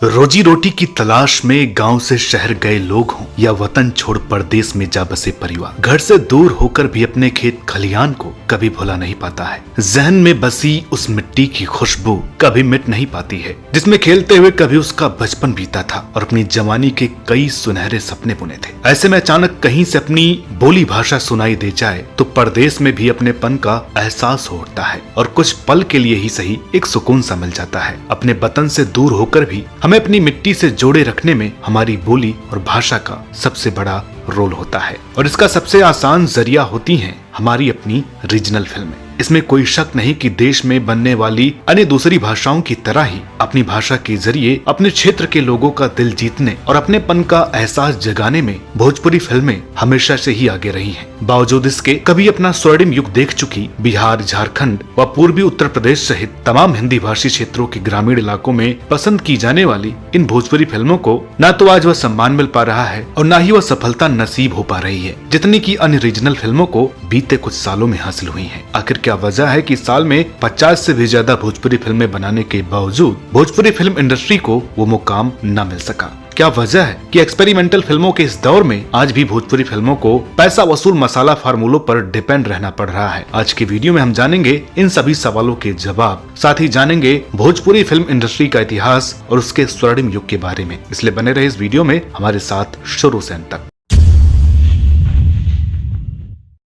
रोजी रोटी की तलाश में गांव से शहर गए लोग हों या वतन छोड़ परदेश में जा बसे परिवार, घर से दूर होकर भी अपने खेत खलिहान को कभी भुला नहीं पाता है। जहन में बसी उस मिट्टी की खुशबू कभी मिट नहीं पाती है, जिसमें खेलते हुए कभी उसका बचपन बीता था और अपनी जवानी के कई सुनहरे सपने बुने थे। ऐसे में अचानक कहीं से अपनी बोली भाषा सुनाई दे जाए तो परदेश में भी अपनेपन का एहसास होता है और कुछ पल के लिए ही सही एक सुकून सा मिल जाता है। अपने वतन से दूर होकर भी हमें अपनी मिट्टी से जोड़े रखने में हमारी बोली और भाषा का सबसे बड़ा रोल होता है और इसका सबसे आसान जरिया होती हैं हमारी अपनी रीजनल फिल्में। इसमें कोई शक नहीं कि देश में बनने वाली अन्य दूसरी भाषाओं की तरह ही अपनी भाषा के जरिए अपने क्षेत्र के लोगों का दिल जीतने और अपनेपन का एहसास जगाने में भोजपुरी फिल्में हमेशा से ही आगे रही हैं। बावजूद इसके कभी अपना स्वर्णिम युग देख चुकी बिहार, झारखंड व पूर्वी उत्तर प्रदेश सहित तमाम हिंदी भाषी क्षेत्रों के ग्रामीण इलाकों में पसंद की जाने वाली इन भोजपुरी फिल्मों को न तो आज वह सम्मान मिल पा रहा है और न ही वह सफलता नसीब हो पा रही है जितनी की अन्य रीजनल फिल्मों को बीते कुछ सालों में हासिल हुई है। आखिर क्या वजह है कि साल में 50 से भी ज्यादा भोजपुरी फिल्में बनाने के बावजूद भोजपुरी फिल्म इंडस्ट्री को वो मुकाम न मिल सका? क्या वजह है कि एक्सपेरिमेंटल फिल्मों के इस दौर में आज भी भोजपुरी फिल्मों को पैसा वसूल मसाला फार्मूलों पर डिपेंड रहना पड़ रहा है? आज की वीडियो में हम जानेंगे इन सभी सवालों के जवाब, साथ ही जानेंगे भोजपुरी फिल्म इंडस्ट्री का इतिहास और उसके स्वर्णिम युग के बारे में। इसलिए बने रहे इस वीडियो में हमारे साथ शुरू से अंत तक।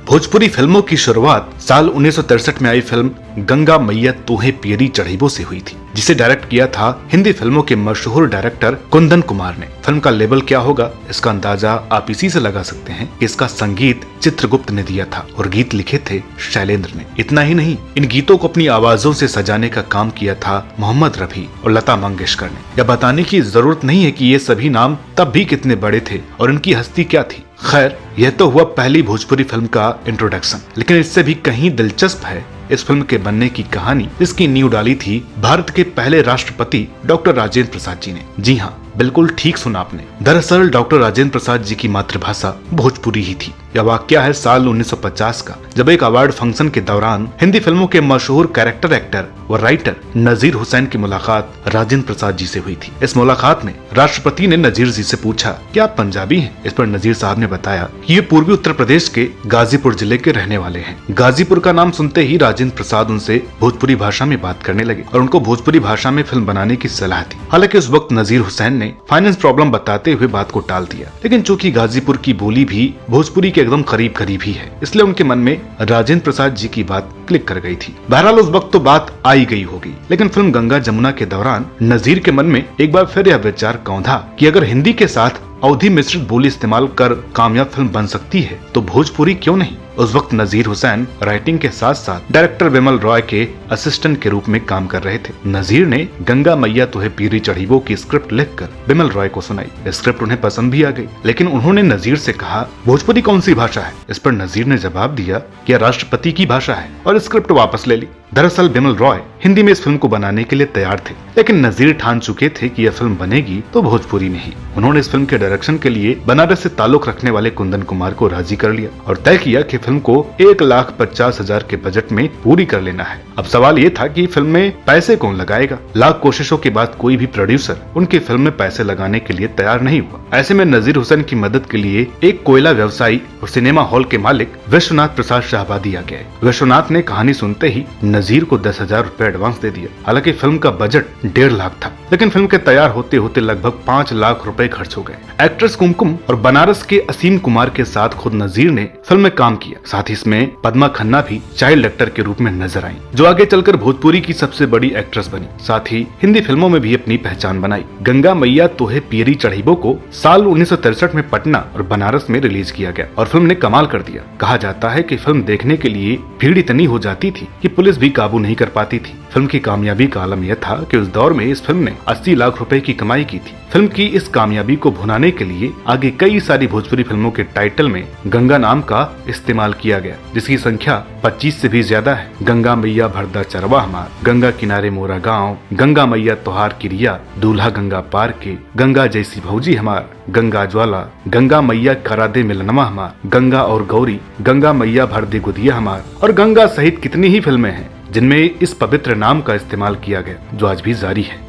भोजपुरी फिल्मों की शुरुआत साल 1963 में आई फिल्म गंगा मैया तोहे पियरी चढ़ीबो से हुई थी, जिसे डायरेक्ट किया था हिंदी फिल्मों के मशहूर डायरेक्टर कुंदन कुमार ने। फिल्म का लेवल क्या होगा इसका अंदाजा आप इसी से लगा सकते हैं कि इसका संगीत चित्रगुप्त ने दिया था और गीत लिखे थे शैलेंद्र ने। इतना ही नहीं, इन गीतों को अपनी आवाजों से सजाने का काम किया था मोहम्मद रफी और लता मंगेशकर ने। यह बताने की जरूरत नहीं है कि ये सभी नाम तब भी कितने बड़े थे और इनकी हस्ती क्या थी। खैर, यह तो हुआ पहली भोजपुरी फिल्म का इंट्रोडक्शन, लेकिन इससे भी कहीं दिलचस्प है इस फिल्म के बनने की कहानी, जिसकी नींव डाली थी भारत के पहले राष्ट्रपति डॉक्टर राजेंद्र प्रसाद जी ने। जी हाँ, बिल्कुल ठीक सुना आपने। दरअसल डॉक्टर राजेंद्र प्रसाद जी की मातृभाषा भोजपुरी ही थी। यह वाकया है साल 1950 का, जब एक अवार्ड फंक्शन के दौरान हिंदी फिल्मों के मशहूर कैरेक्टर एक्टर व राइटर नजीर हुसैन की मुलाकात राजेंद्र प्रसाद जी से हुई थी। इस मुलाकात में राष्ट्रपति ने नजीर जी से पूछा कि आप पंजाबी हैं? इस पर नजीर साहब ने बताया कि ये पूर्वी उत्तर प्रदेश के गाजीपुर जिले के रहने वाले हैं। गाजीपुर का नाम सुनते ही राजेंद्र प्रसाद उनसे भोजपुरी भाषा में बात करने लगे और उनको भोजपुरी भाषा में फिल्म बनाने की सलाह दी। हालांकि उस वक्त नजीर हुसैन ने फाइनेंस प्रॉब्लम बताते हुए बात को टाल दिया, लेकिन चूंकि गाजीपुर की बोली भी भोजपुरी के एकदम करीब करीब ही है, इसलिए उनके मन में राजेंद्र प्रसाद जी की बात क्लिक कर गई थी। बहरहाल उस वक्त तो बात आई गई होगी, लेकिन फिल्म गंगा जमुना के दौरान नजीर के मन में एक बार फिर यह विचार कौंधा कि अगर हिंदी के साथ अवधी मिश्रित बोली इस्तेमाल कर कामयाब फिल्म बन सकती है तो भोजपुरी क्यों नहीं। उस वक्त नजीर हुसैन राइटिंग के साथ साथ डायरेक्टर विमल रॉय के असिस्टेंट के रूप में काम कर रहे थे। नजीर ने गंगा मैया तोहे पियरी चढ़ीबो की स्क्रिप्ट लिखकर विमल रॉय को सुनाई। स्क्रिप्ट उन्हें पसंद भी आ गई, लेकिन उन्होंने नजीर से कहा भोजपुरी कौन सी भाषा है? इस पर नजीर ने जवाब दिया कि यह राष्ट्रपति की भाषा है और स्क्रिप्ट वापस ले ली। दरअसल विमल रॉय हिंदी में इस फिल्म को बनाने के लिए तैयार थे, लेकिन नजीर ठान चुके थे कि यह फिल्म बनेगी तो भोजपुरी में ही। उन्होंने इस फिल्म के डायरेक्शन के लिए बनारस से ताल्लुक रखने वाले कुंदन कुमार को राजी कर लिया और तय किया कि फिल्म को 1,50,000 के बजट में पूरी कर लेना है। अब सवाल ये था कि फिल्म में पैसे कौन लगाएगा। लाख कोशिशों के बाद कोई भी प्रोड्यूसर उनकी फिल्म में पैसे लगाने के लिए तैयार नहीं हुआ। ऐसे में नजीर हुसैन की मदद के लिए एक कोयला व्यवसायी और सिनेमा हॉल के मालिक विश्वनाथ प्रसाद शाहबादी आ गए। विश्वनाथ ने कहानी सुनते ही नजीर को 10,000 रुपए एडवांस दे दिया। हालांकि फिल्म का बजट 1.5 लाख था, लेकिन फिल्म के तैयार होते होते लगभग 5 लाख रुपए खर्च हो गए। एक्ट्रेस कुमकुम और बनारस के असीम कुमार के साथ खुद नजीर ने फिल्म में काम किया। साथ ही इसमें पद्मा खन्ना भी चाइल्ड एक्टर के रूप में नजर आई, जो आगे चलकर भोजपुरी की सबसे बड़ी एक्ट्रेस बनी। साथ ही हिंदी फिल्मों में भी अपनी पहचान बनाई। गंगा मैया तोहे पियरी चढ़ीबो को साल 1963 में पटना और बनारस में रिलीज किया गया और फिल्म ने कमाल कर दिया। कहा जाता है कि फिल्म देखने के लिए भीड़ इतनी हो जाती थी कि पुलिस भी काबू नहीं कर पाती थी। फिल्म की कामयाबी का आलम यह था कि उस दौर में इस फिल्म ने 80 लाख रुपए की कमाई की थी। फिल्म की इस कामयाबी को भुनाने के लिए आगे कई सारी भोजपुरी फिल्मों के टाइटल में गंगा नाम का इस्तेमाल किया गया, जिसकी संख्या 25 से भी ज्यादा है। गंगा मैया भरदा चरवा हमार, गंगा किनारे मोरा गाँव, गंगा मैया तोहार किरिया, दूल्हा गंगा पार के, गंगा जैसी भौजी हमार, गंगा ज्वाला, गंगा मैया करा दे मिलनवा हमार, गंगा और गौरी, गंगा मैया भर दे गुदिया हमार और गंगा सहित कितनी ही फिल्में हैं जिनमें इस पवित्र नाम का इस्तेमाल किया गया, जो आज भी जारी है।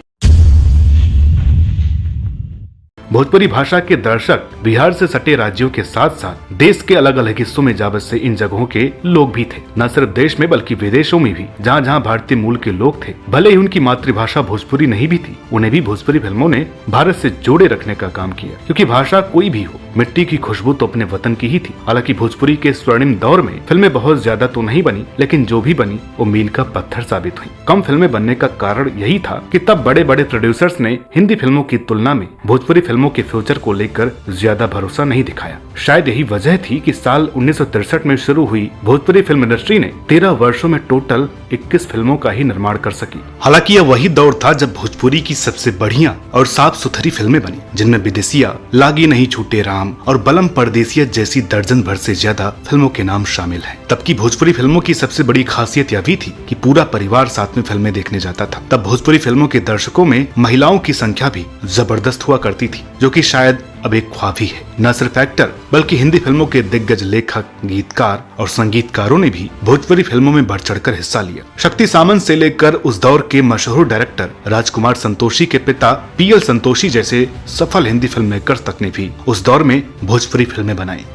भोजपुरी भाषा के दर्शक बिहार से सटे राज्यों के साथ साथ देश के अलग अलग हिस्सों में जा बसे इन जगहों के लोग भी थे। न सिर्फ देश में बल्कि विदेशों में भी जहाँ जहाँ भारतीय मूल के लोग थे, भले ही उनकी मातृभाषा भोजपुरी नहीं भी थी, उन्हें भी भोजपुरी फिल्मों ने भारत से जोड़े रखने का काम किया। क्योंकि भाषा कोई भी हो, मिट्टी की खुशबू तो अपने वतन की ही थी। हालांकि भोजपुरी के स्वर्णिम दौर में फिल्में बहुत ज्यादा तो नहीं बनी, लेकिन जो भी बनी वो मील का पत्थर साबित हुई। कम फिल्में बनने का कारण यही था कि तब बड़े बड़े प्रोड्यूसर्स ने हिंदी फिल्मों की तुलना में भोजपुरी फिल्मों के फ्यूचर को लेकर ज्यादा भरोसा नहीं दिखाया। शायद यही वजह थी कि साल 1963 में शुरू हुई भोजपुरी फिल्म इंडस्ट्री ने 13 वर्षों में टोटल 21 फिल्मों का ही निर्माण कर सकी। हालांकि यह वही दौर था जब भोजपुरी की सबसे बढ़िया और साफ सुथरी फिल्में बनी, जिनमें विदेसिया, लागी नहीं छूटे राम और बलम परदेसिया जैसी दर्जन भर से ज्यादा फिल्मों के नाम शामिल हैं। तब की भोजपुरी फिल्मों की सबसे बड़ी खासियत यह भी थी कि पूरा परिवार साथ में फिल्में देखने जाता था। तब भोजपुरी फिल्मों के दर्शकों में महिलाओं की संख्या भी जबरदस्त हुआ करती थी, जो कि शायद अब एक ख्वाब ही है। न सिर्फ एक्टर बल्कि हिंदी फिल्मों के दिग्गज लेखक, गीतकार और संगीतकारों ने भी भोजपुरी फिल्मों में बढ़ चढ़कर हिस्सा लिया। शक्ति सामंत से लेकर उस दौर के मशहूर डायरेक्टर राजकुमार संतोषी के पिता पीएल संतोषी जैसे सफल हिंदी फिल्म मेकर्स तक ने भी उस दौर में भोजपुरी फिल्में बनाई।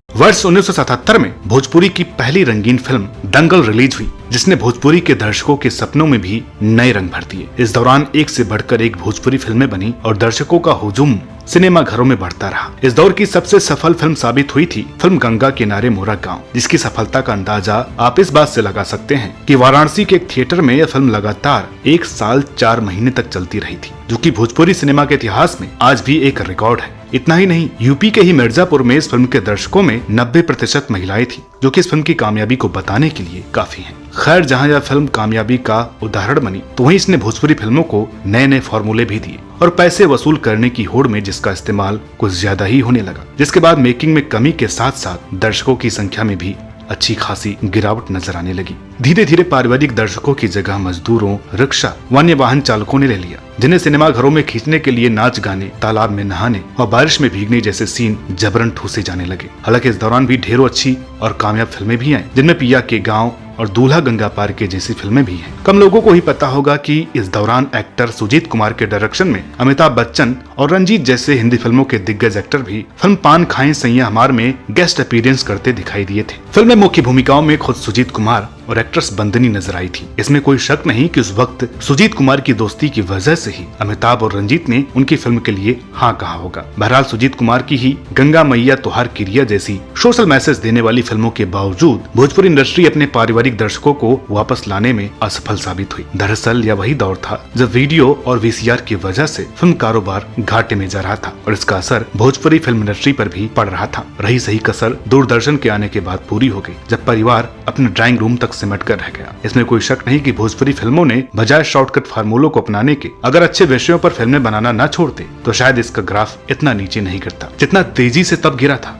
वर्ष 1977 में भोजपुरी की पहली रंगीन फिल्म दंगल रिलीज हुई, जिसने भोजपुरी के दर्शकों के सपनों में भी नए रंग भर दिए। इस दौरान एक से बढ़कर एक भोजपुरी फिल्में बनी और दर्शकों का हुजूम सिनेमा घरों में बढ़ता रहा। इस दौर की सबसे सफल फिल्म साबित हुई थी फिल्म गंगा किनारे मोरा गांव, जिसकी सफलता का अंदाजा आप इस बात से लगा सकते हैं कि वाराणसी के एक थिएटर में यह फिल्म लगातार 1 साल 4 महीने तक चलती रही थी, जो कि भोजपुरी सिनेमा के इतिहास में आज भी एक रिकॉर्ड है। इतना ही नहीं, यूपी के ही मिर्जापुर में इस फिल्म के दर्शकों में 90% महिलाएं थी, जो कि इस फिल्म की कामयाबी को बताने के लिए काफी हैं। खैर, जहां यह फिल्म कामयाबी का उदाहरण बनी, तो वहीं इसने भोजपुरी फिल्मों को नए नए फॉर्मूले भी दिए और पैसे वसूल करने की होड़ में जिसका इस्तेमाल कुछ ज्यादा ही होने लगा, जिसके बाद मेकिंग में कमी के साथ साथ दर्शकों की संख्या में भी अच्छी खासी गिरावट नजर आने लगी। धीरे धीरे पारिवारिक दर्शकों की जगह मजदूरों, रिक्शा, वन्य वाहन चालकों ने ले लिया, जिन्हें सिनेमा घरों में खींचने के लिए नाच गाने, तालाब में नहाने और बारिश में भीगने जैसे सीन जबरन ठूसे जाने लगे। हालांकि इस दौरान भी ढेरों अच्छी और कामयाब फिल्में भी आई, जिनमें पिया के गांव और दूल्हा गंगा पार के जैसी फिल्में भी हैं। कम लोगों को ही पता होगा कि इस दौरान एक्टर सुजीत कुमार के डायरेक्शन में अमिताभ बच्चन और रंजीत जैसे हिंदी फिल्मों के दिग्गज एक्टर भी फिल्म पान खाएं सैया हमार में गेस्ट अपीयरेंस करते दिखाई दिए थे। फिल्म में मुख्य भूमिकाओं में खुद सुजीत कुमार और एक्ट्रेस बंदनी नजर आई थी। इसमें कोई शक नहीं कि उस वक्त सुजीत कुमार की दोस्ती की वजह से ही अमिताभ और रंजीत ने उनकी फिल्म के लिए हाँ कहा होगा। बहरहाल सुजीत कुमार की ही गंगा मैया तोहार किरिया जैसी सोशल मैसेज देने वाली फिल्मों के बावजूद भोजपुरी इंडस्ट्री अपने पारिवारिक दर्शकों को वापस लाने में असफल साबित हुई। दरअसल यह वही दौर था जब वीडियो और वीसीआर की वजह से फिल्म कारोबार घाटे में जा रहा था और इसका असर भोजपुरी फिल्म इंडस्ट्री पर भी पड़ रहा था। रही सही कसर दूरदर्शन के आने के बाद पूरी हो गई, जब परिवार अपने ड्राइंग रूम तक सिमट कर रह गया। इसमें कोई शक नहीं कि भोजपुरी फिल्मों ने बजाय शॉर्टकट फार्मूलों को अपनाने के अगर अच्छे विषयों पर फिल्में बनाना न छोड़ते तो शायद इसका ग्राफ इतना नीचे नहीं गिरता जितना तेजी से तब गिरा था।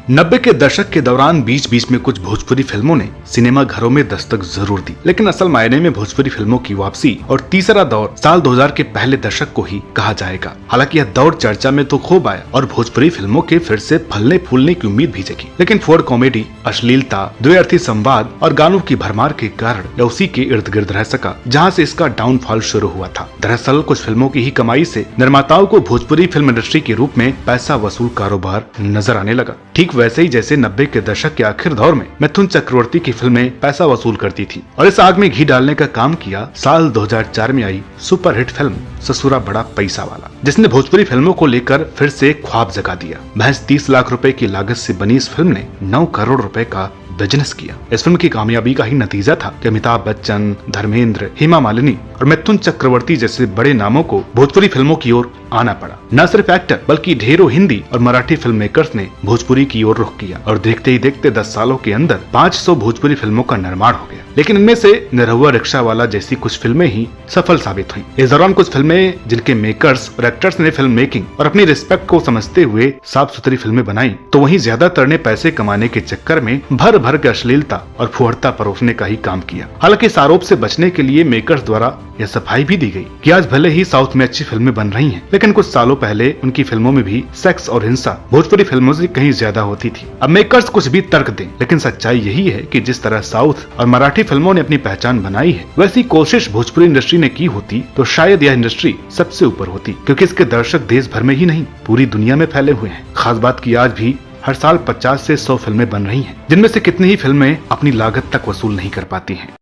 90 के दशक के दौरान बीच बीच में कुछ भोजपुरी फिल्मों ने सिनेमा घरों में दस्तक जरूर दी, लेकिन असल मायने में भोजपुरी फिल्मों की वापसी और तीसरा दौर साल 2000 के पहले दशक को ही कहा जाएगा। हालांकि यह दौर चर्चा में तो खूब आया और भोजपुरी फिल्मों के फिर से फलने फूलने की उम्मीद भी जगी, लेकिन फोड़ कॉमेडी, अश्लीलता, द्व्यर्थी संवाद और गानों की भरमार के कारण यह उसी के इर्द गिर्द रह सका जहाँ से इसका डाउनफॉल शुरू हुआ था। दरअसल कुछ फिल्मों की ही कमाई से निर्माताओं को भोजपुरी फिल्म इंडस्ट्री के रूप में पैसा वसूल कारोबार नजर आने लगा। ठीक वैसे ही जैसे 90 के दशक के आखिर दौर में मिथुन चक्रवर्ती की फिल्में पैसा वसूल करती थी और इस आग में घी डालने का काम किया साल 2004 में आई सुपरहिट फिल्म ससुरा बड़ा पैसा वाला, जिसने भोजपुरी फिल्मों को लेकर फिर से ख्वाब जगा दिया। महज 30 लाख रुपए की लागत से बनी इस फिल्म ने 9 करोड़ रुपए का बिजनेस किया। इस फिल्म की कामयाबी का ही नतीजा था कि अमिताभ बच्चन, धर्मेंद्र, हेमा मालिनी और मिथुन चक्रवर्ती जैसे बड़े नामों को भोजपुरी फिल्मों की ओर आना पड़ा। न सिर्फ एक्टर बल्कि ढेरों हिंदी और मराठी फिल्म मेकर्स ने भोजपुरी की ओर रुख किया और देखते ही देखते 10 सालों के अंदर 500 भोजपुरी फिल्मों का निर्माण हो गया। लेकिन इनमें से निरहुआ रिक्शा वाला जैसी कुछ फिल्में ही सफल साबित हुई। इस दौरान कुछ फिल्में जिनके मेकर्स और एक्टर्स ने फिल्म मेकिंग और अपनी रिस्पेक्ट को समझते हुए साफ सुथरी फिल्में बनाई, तो वहीं ज्यादातर ने पैसे कमाने के चक्कर में भर के अश्लीलता और फुहड़ता परोसने का ही काम किया। हालांकि इस आरोप से बचने के लिए मेकर्स द्वारा यह सफाई भी दी गई कि आज भले ही साउथ में अच्छी फिल्में बन रही हैं, लेकिन कुछ सालों पहले उनकी फिल्मों में भी सेक्स और हिंसा भोजपुरी फिल्मों से कहीं ज्यादा होती थी। अब मेकर्स कुछ भी तर्क दें, लेकिन सच्चाई यही है कि जिस तरह साउथ और मराठी फिल्मों ने अपनी पहचान बनाई है, वैसी कोशिश भोजपुरी इंडस्ट्री ने की होती तो शायद यह इंडस्ट्री सबसे ऊपर होती, क्योंकि इसके दर्शक देश भर में ही नहीं पूरी दुनिया में फैले हुए हैं। खास बात की आज भी हर साल 50 से 100 फिल्में बन रही हैं, जिनमें से कितनी ही फिल्में अपनी लागत तक वसूल नहीं कर पाती हैं।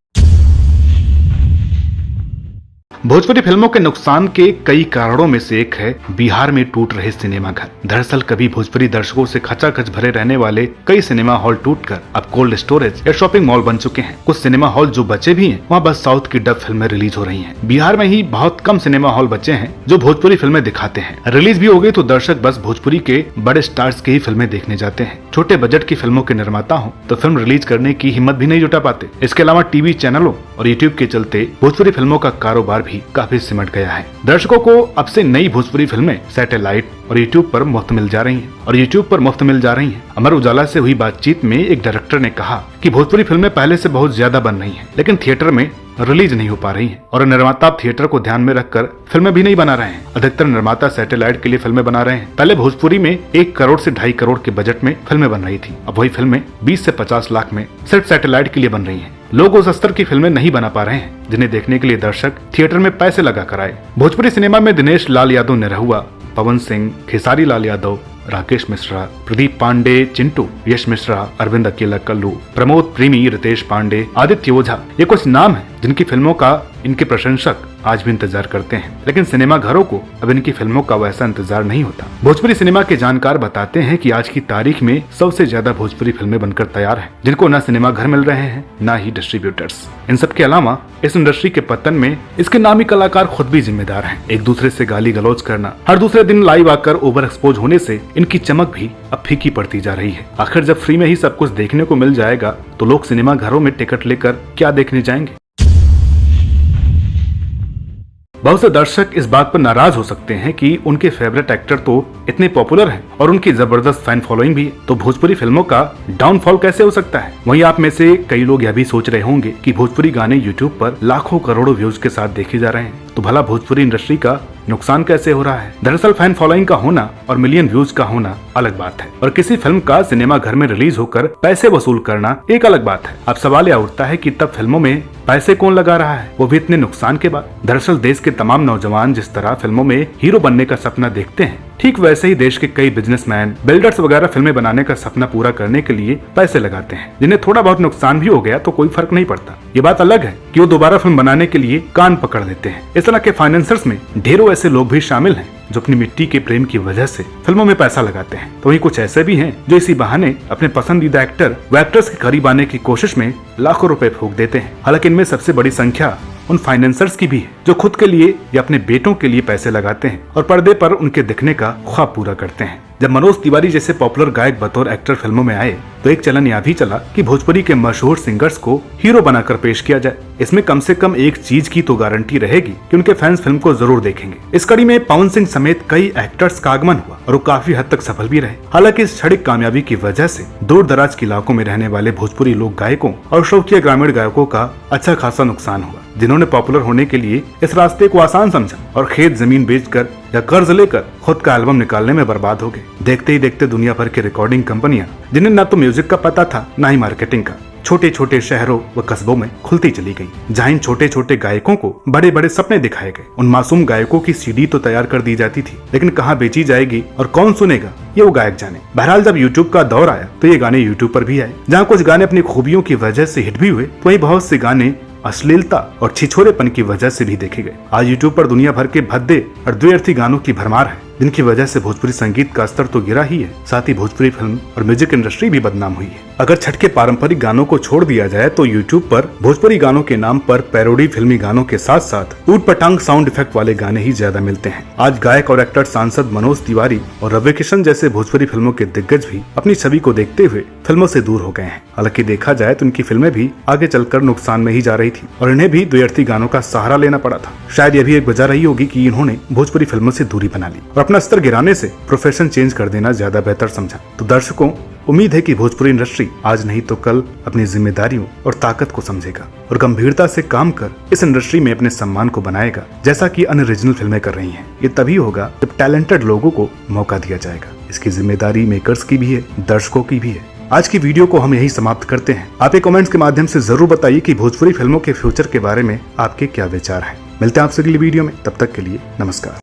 भोजपुरी फिल्मों के नुकसान के कई कारणों में से एक है बिहार में टूट रहे सिनेमा घर। दरअसल कभी भोजपुरी दर्शकों से खचाखच भरे रहने वाले कई सिनेमा हॉल टूटकर अब कोल्ड स्टोरेज या शॉपिंग मॉल बन चुके हैं। कुछ सिनेमा हॉल जो बचे भी हैं, वहाँ बस साउथ की डब फिल्में रिलीज हो रही हैं। बिहार में ही बहुत कम सिनेमा हॉल बचे हैं जो भोजपुरी फिल्में दिखाते हैं। रिलीज भी हो गई तो दर्शक बस भोजपुरी के बड़े स्टार्स की ही फिल्में देखने जाते हैं। छोटे बजट की फिल्मों के निर्माता हो तो फिल्म रिलीज करने की हिम्मत भी नहीं जुटा पाते। इसके अलावा टीवी चैनलों और यूट्यूब के चलते भोजपुरी फिल्मों का कारोबार भी काफी सिमट गया है। दर्शकों को अब से नई भोजपुरी फिल्में सैटेलाइट और यूट्यूब पर मुफ्त मिल जा रही हैं। अमर उजाला से हुई बातचीत में एक डायरेक्टर ने कहा कि भोजपुरी फिल्में पहले से बहुत ज्यादा बन रही हैं, लेकिन थिएटर में रिलीज नहीं हो पा रही हैं और निर्माता थिएटर को ध्यान में रखकर फिल्में भी नहीं बना रहे हैं। अधिकतर निर्माता सैटेलाइट के लिए फिल्में बना रहे हैं। पहले भोजपुरी में 1 करोड़ से 2.5 करोड़ के बजट में फिल्में बन रही थी, अब वही फिल्में 20 से 50 लाख में सिर्फ सैटेलाइट के लिए बन रही हैं। लोग उस स्तर की फिल्में नहीं बना पा रहे हैं जिन्हें देखने के लिए दर्शक थिएटर में पैसे लगा कर आए। भोजपुरी सिनेमा में दिनेश लाल यादव निरहुआ, पवन सिंह, खेसारी लाल यादव, राकेश मिश्रा, प्रदीप पांडे, चिंटू, यश मिश्रा, अरविंद अकेला कल्लू, प्रमोद प्रेमी, रितेश पांडे, आदित्य ओझा, ये कुछ नाम हैं जिनकी फिल्मों का इनके प्रशंसक आज भी इंतजार करते हैं, लेकिन सिनेमा घरों को अब इनकी फिल्मों का वैसा इंतजार नहीं होता। भोजपुरी सिनेमा के जानकार बताते हैं कि आज की तारीख में सबसे ज्यादा भोजपुरी फिल्में बनकर तैयार हैं, जिनको न सिनेमा घर मिल रहे हैं न ही डिस्ट्रीब्यूटर्स। इन सब के अलावा इस इंडस्ट्री के पतन में इसके नामी कलाकार खुद भी जिम्मेदार हैं। एक दूसरे से गाली गलौज करना, हर दूसरे दिन लाइव आकर ओवर एक्सपोज होने से इनकी चमक भी अब फीकी पड़ती जा रही है। आखिर जब फ्री में ही सब कुछ देखने को मिल जाएगा तो लोग सिनेमा घरों में टिकट लेकर क्या देखने जाएंगे। बहुत से दर्शक इस बात पर नाराज हो सकते हैं कि उनके फेवरेट एक्टर तो इतने पॉपुलर हैं और उनकी जबरदस्त फैन फॉलोइंग भी है, तो भोजपुरी फिल्मों का डाउनफॉल कैसे हो सकता है। वहीं आप में से कई लोग यह भी सोच रहे होंगे कि भोजपुरी गाने यूट्यूब पर लाखों करोड़ों व्यूज के साथ देखे जा रहे हैं, तो भला भोजपुरी इंडस्ट्री का नुकसान कैसे हो रहा है। दरअसल फैन फॉलोइंग का होना और मिलियन व्यूज का होना अलग बात है, और किसी फिल्म का सिनेमा घर में रिलीज होकर पैसे वसूल करना एक अलग बात है। अब सवाल यह उठता है कि तब फिल्मों में पैसे कौन लगा रहा है, वो भी इतने नुकसान के बाद। दरअसल देश के तमाम नौजवान जिस तरह फिल्मों में हीरो बनने का सपना देखते हैं, ठीक वैसे ही देश के कई बिजनेसमैन, बिल्डर्स वगैरह फिल्में बनाने का सपना पूरा करने के लिए पैसे लगाते हैं, जिन्हें थोड़ा बहुत नुकसान भी हो गया तो कोई फर्क नहीं पड़ता। ये बात अलग है कि वो दोबारा फिल्म बनाने के लिए कान पकड़ लेते हैं। इस तरह के फाइनेंसर्स में ढेरों ऐसे लोग भी शामिल हैं जो अपनी मिट्टी के प्रेम की वजह से फिल्मों में पैसा लगाते हैं, तो वहीं कुछ ऐसे भी हैं जो इसी बहाने अपने पसंदीदा एक्टर व एक्ट्रेस के करीब आने की कोशिश में लाखों रुपए फूंक देते हैं। हालांकि इनमें सबसे बड़ी संख्या उन फाइनेंसर्स की भी है जो खुद के लिए या अपने बेटों के लिए पैसे लगाते हैं और पर्दे पर उनके दिखने का ख्वाब पूरा करते हैं। जब मनोज तिवारी जैसे पॉपुलर गायक बतौर एक्टर फिल्मों में आए तो एक चलन यह भी चला कि भोजपुरी के मशहूर सिंगर्स को हीरो बनाकर पेश किया जाए। इसमें कम से कम एक चीज की तो गारंटी रहेगी कि उनके फैंस फिल्म को जरूर देखेंगे। इस कड़ी में पवन सिंह समेत कई एक्टर्स का आगमन हुआ और वो काफी हद तक सफल भी रहे। हालांकि इस क्षणिक कामयाबी की वजह से दूर दराज के इलाकों में रहने वाले भोजपुरी लोक गायकों और शौकिया ग्रामीण गायकों का अच्छा खासा नुकसान हुआ, जिन्होंने पॉपुलर होने के लिए इस रास्ते को आसान समझा और खेत जमीन बेचकर या कर्ज लेकर खुद का एल्बम निकालने में बर्बाद हो गए। देखते ही देखते दुनिया भर की रिकॉर्डिंग कंपनियां, जिन्हें न तो म्यूजिक का पता था न ही मार्केटिंग का, छोटे छोटे शहरों व कस्बों में खुलती चली गई, जहां इन छोटे छोटे गायकों को बड़े बड़े सपने दिखाए गए। उन मासूम गायकों की सीडी तो तैयार कर दी जाती थी, लेकिन कहाँ बेची जाएगी और कौन सुनेगा ये वो गायक जाने। बहरहाल जब यूट्यूब का दौर आया तो ये गाने यूट्यूब पर भी आए। जहाँ कुछ गाने अपनी खूबियों की वजह से हिट भी हुए, तो वही बहुत से गाने अश्लीलता और छिछोरेपन की वजह से भी देखे गए। आज यूट्यूब पर दुनिया भर के भद्दे और द्व्यर्थी गानों की भरमार है, जिनकी वजह से भोजपुरी संगीत का स्तर तो गिरा ही है, साथ ही भोजपुरी फिल्म और म्यूजिक इंडस्ट्री भी बदनाम हुई है। अगर छठ के पारंपरिक गानों को छोड़ दिया जाए तो यूट्यूब पर भोजपुरी गानों के नाम पर पैरोडी फिल्मी गानों के साथ साथ ऊट पटांग साउंड इफेक्ट वाले गाने ही ज्यादा मिलते हैं। आज गायक और एक्टर सांसद मनोज तिवारी और रवि किशन जैसे भोजपुरी फिल्मों के दिग्गज भी अपनी छवि को देखते हुए फिल्मों से दूर हो गए हैं। हालांकि देखा जाए तो उनकी फिल्में भी आगे चलकर नुकसान में ही जा रही थी और इन्हें भी द्व्यर्थी गानों का सहारा लेना पड़ा था। शायद यह भी एक वजह रही होगी कि इन्होंने भोजपुरी फिल्मों से दूरी बना ली और अपना स्तर गिराने से प्रोफेशन चेंज कर देना ज्यादा बेहतर समझा। तो दर्शकों, उम्मीद है कि भोजपुरी इंडस्ट्री आज नहीं तो कल अपनी जिम्मेदारियों और ताकत को समझेगा और गंभीरता से काम कर इस इंडस्ट्री में अपने सम्मान को बनाएगा, जैसा कि अन्य रीजनल फिल्में कर रही हैं। ये तभी होगा जब टैलेंटेड लोगों को मौका दिया जाएगा। इसकी जिम्मेदारी मेकर्स की भी है, दर्शकों की भी है। आज की वीडियो को हम यही समाप्त करते हैं। आप ये कमेंट्स के माध्यम से जरूर बताइए कि भोजपुरी फिल्मों के फ्यूचर के बारे में आपके क्या विचार हैं। मिलते हैं आपसे अगली वीडियो में, तब तक के लिए नमस्कार।